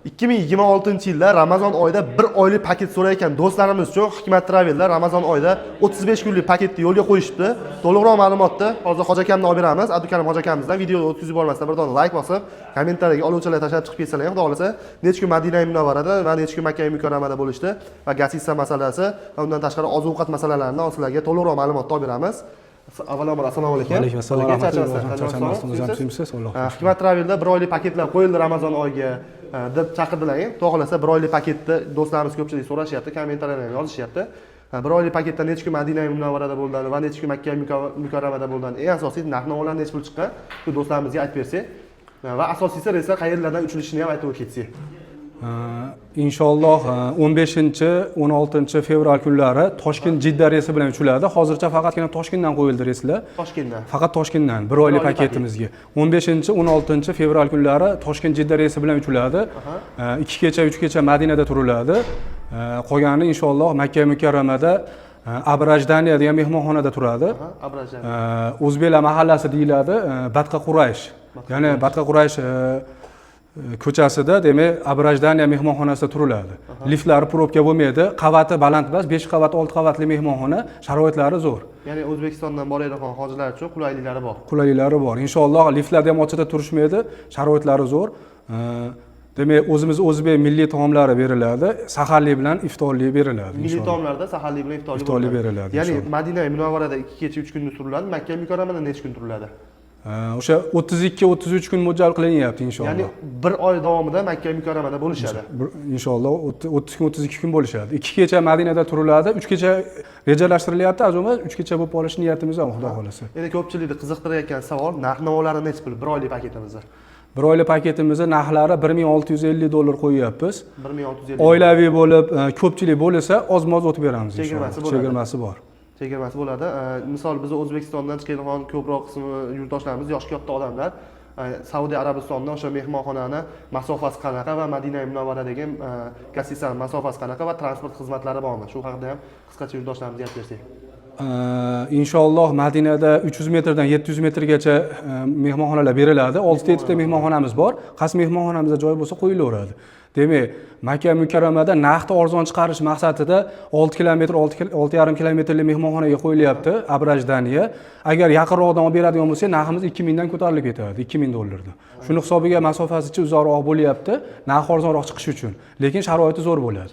2026-yilda Ramazon oyida 1 oylik paket so'rayotgan do'stlarimiz uchun Hikmat Travel'da Ramazon oyida 35 kunlik paketni yo'lga qo'yishibdi. To'liqroq ma'lumotni hozir Hoji akamdan olib beramiz. Abdukarim Hoji akamizdan videoni o'tkazib yubormasdan bir dona like bosib, kommentariyaga oluvchilar tashlab chiqib ketsalar ham, xudo xolasa, necha kun Madina Munavvarada va necha kun Makka Mukarramada bo'lishdi va gatsisa masalasi va undan tashqari oziq-ovqat masalalarini sizlarga to'liqroq ma'lumotni olib beramiz. Avvalambor assalomu alaykum. Alaykum assalom. Hikmat Travel'da 1 oylik paketlar qo'yildi Ramazon oyiga deb chaqirdilar. Xudo xolasa 1 oylik paketni do'stlarimiz ko'pchilik so'rashyapti, kommentariyalarga yozishyapti. 1 oylik paketda necha kun Madina Munavvarada bo'ldi va necha kun Makka Mukarramada bo'ldi. Eng asosiysi narx-navolar necha pul chiqqan, shu do'stlarimizga aytib bersak va asosiysi reyslar qayerlardan uchilishini ham aytib o'tsak. Inshaalloh 15-16 fevral kunlari Toshkent Jidda reysi bilan uchiladi. Hozircha faqatgina Toshkentdan qo'yildi reyslar. Toshkentdan. Faqat Toshkentdan 1 oylik paketimizga. 15-16 fevral kunlari Toshkent Jidda reysi bilan uchiladi. 2 kecha, 3 kecha Madinada turiladi. Qolgani inshaalloh Makka Mukarramada Abrajdaniya degan mehmonxonada turadi. O'zbeklar mahallasi deyiladi, Batqa Quraysh. Ya'ni Batqa Quraysh ko'chasida, demak, Abrajdaniya mehmonxonasida turiladi. Liftlari probka bo'lmaydi, qavati baland emas, 5 qavat, 6 qavatli mehmonxona, sharoitlari zo'r. Ya'ni O'zbekistondan borayotgan hojilar uchun qulayliklari bor. Qulayliklari bor. Inshaalloh liftlarda ham ochida turishmaydi, sharoitlari zo'r. Demak, o'zbek milliy taomlari beriladi, saharlik bilan iftorlik beriladi. Milliy taomlarda saharlik bilan iftorlik beriladi. Ya'ni Madina Munavvarada 2 kecha 3 kun turiladi, Makka Mukarramada necha kun turiladi? O'sha 32-33 kun mo'ljal qilinyapti inshaalloh. Ya'ni 1 oy davomida Makka Mukarramada bo'lishadi. Inshaalloh 30 kun 32 kun bo'lishadi. 2 kecha Madinada turiladi, 3 kecha rejalashtirilyapti, azumi 3 kecha bo'lib olish niyatimiz bor, xudo xolasa. Endi ko'pchilikni qiziqtirayotgan savol, narx-navolari necha pul 1 oylik paketimizda? 1 oylik paketimizni narxlari $1650 qo'yyapmiz. 1650. Oilaviy bo'lib, ko'pchilik bo'lsa, oz-moz o'tib beramiz inshaalloh. Chegirmasi bor. Chegirmasi bo'ladi. Misol biz O'zbekistondan chiqadigan ko'proq qismi yurtdoshlarimiz yoshi katta odamlar Saudiya Arabistondan o'sha mehmonxonani masofasi qanaqa va Madina Munavvaradagi gatsisa masofasi qanaqa va transport xizmatlari bormi? Shu haqida ham qisqacha yurtdoshlarimizga aytib bersak. Inshaalloh Madinada 300 metrdan 700 metrgacha mehmonxonalar beriladi. 6 ta mehmonxonamiz bor. Qaysi mehmonxonamizda joy bo'lsa qo'yilaveradi. Demak, Makka Mukarramada narxni arzon chiqarish maqsadida 6 kilometr, 6,5 kilometrli mehmonxonaga qo'yilyapti, Abrajdaniya. Agar yaqinroqdan olib beradigan bo'lsak, narximiz 2000 dan ko'tarilib ketadi, $2000 dan. Shuni hisobiga masofasicha uzoqroq bo'lyapti, narx arzonroq chiqish uchun. Lekin sharoiti zo'r bo'ladi.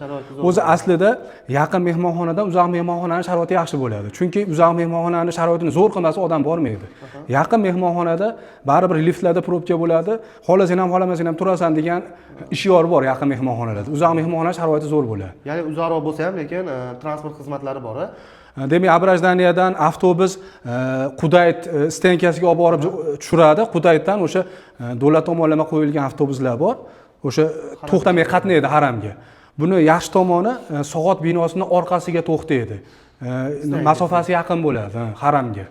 O'zi aslida yaqin mehmonxonadan uzoq mehmonxonaning sharoiti yaxshi bo'ladi. Chunki uzoq mehmonxonaning sharoitini zo'r qilmasa odam bormaydi. Yaqin mehmonxonada baribir liftlarda probka bo'ladi, xohlasang ham, xohlamasang ham turasan degan ishyor bor yaqin mehmonxonalarda. Uzoq mehmonxona sharoiti zo'r bo'ladi. Ya'ni uzoqroq bo'lsa ham, lekin transport xizmatlari bor. Demak, Abrajdaniyadan avtobus Qudayt stansiyasiga olib borib tushiradi. Qudaytdan o'sha davlat tomonidan qo'yilgan avtobuslar bor. O'sha to'xtamay qatnaydi haramga. Buni yaxshi tomoni soat binosining orqasiga to'xtaydi. Masofasi yaqin bo'ladi haramga.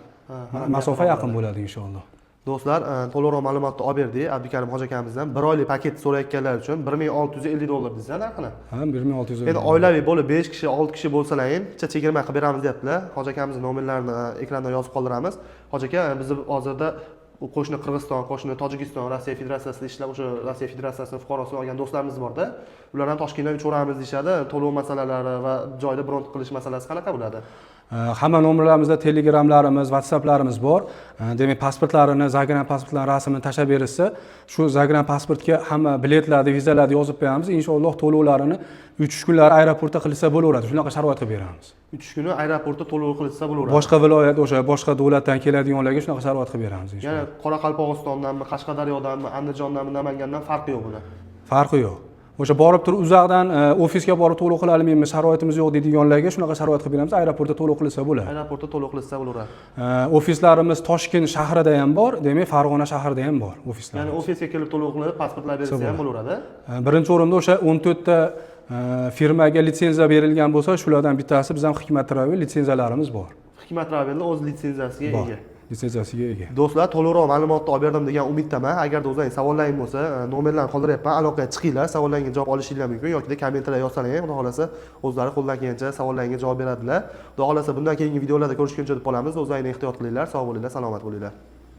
Masofa yaqin bo'ladi inshaalloh. Do'stlar, to'liqroq ma'lumotni olib berdik Abdukarim Hoji akamizdan. 1 oylik paket so'rayotganlar uchun $1650 bizdan narxini. Ha, $1650. Endi oilaviy bo'lib 5 kishi, 6 kishi bo'lsalar ham chegirma qilib beramiz deyaptilar. Hoji akamizning nomerlarini ekranda yozib qoldiramiz. Hoji aka, biz hozirda qo'shni Qirg'iziston, qo'shni Tojikiston, Rossiya Federatsiyasida ishlab, o'sha Rossiya Federatsiyasining fuqarosini olgan do'stlarimiz bor-da. Ular ham Toshkentdan uchiramiz deyshadi. To'lov masalalari va joyda bron qilish masalasi qanaqa bo'ladi? Hamma nomerlarimizda Telegramlarimiz, WhatsApplarimiz bor. Demak, pasportlarini, Zagram pasportlarini rasmini tashlab berishsa, shu Zagram pasportga hamma biletlarni, vizalarni yozib beramiz. Inshaalloh to'lovlarini 3 kunlar aeroportda qilsa bo'laveradi. Shunaqa sharoit qilib beramiz. 3 kuni aeroportda to'lov qilsa bo'laveradi. Boshqa viloyat, o'sha boshqa davlatdan keladiganlarga shunaqa sharoit qilib beramiz inshaalloh. Ya'ni Qoraqalpog'istondanmi, Qashqadaryodanmi, Andijondanmi, Namangandan farqi yo'q buni. Farqi yo'q. O'sha borib turib uzoqdan ofisga borib to'lov qila olmaymiz, sharoitimiz yo'q deydiganlarga shunaqa sharoit qilib beramiz. Aeroportda to'lov qilsa bo'ladi. Aeroportda to'lov qilsa bo'laveradi. Ofislarimiz Toshkent shahrida ham bor, demak Farg'ona shahrida ham bor ofislar. Ya'ni ofisga kelib to'lov qilib, pasportlar bersa ham bo'laveradi. Birinchi o'rinda o'sha 14 ta firmaga litsenziya berilgan bo'lsa, shulardan bittasi bizning Hikmat Travel litsenziyalarimiz bor. Hikmat Travelning o'z litsenziyasiga ega. Litsenziyasiga ega. Do'stlar, to'liqroq ma'lumotni olib berdim degan umiddaman. Agarda o'zlaringiz savollaringiz bo'lsa, nomerlarni qoldiryapman, aloqaga chiqinglar, savollaringizga javob olishingiz mumkin yoki kommentariyada yozsanglar ham, xudo xolasa, o'zlari qo'ldan kelgancha savollaringizga javob beradilar. Xudo xolasa bundan keyingi videolarda ko'rishguncha deb qolamiz. O'zlaringizni ehtiyot qilinglar, sog' bo'linglar, salomat bo'linglar.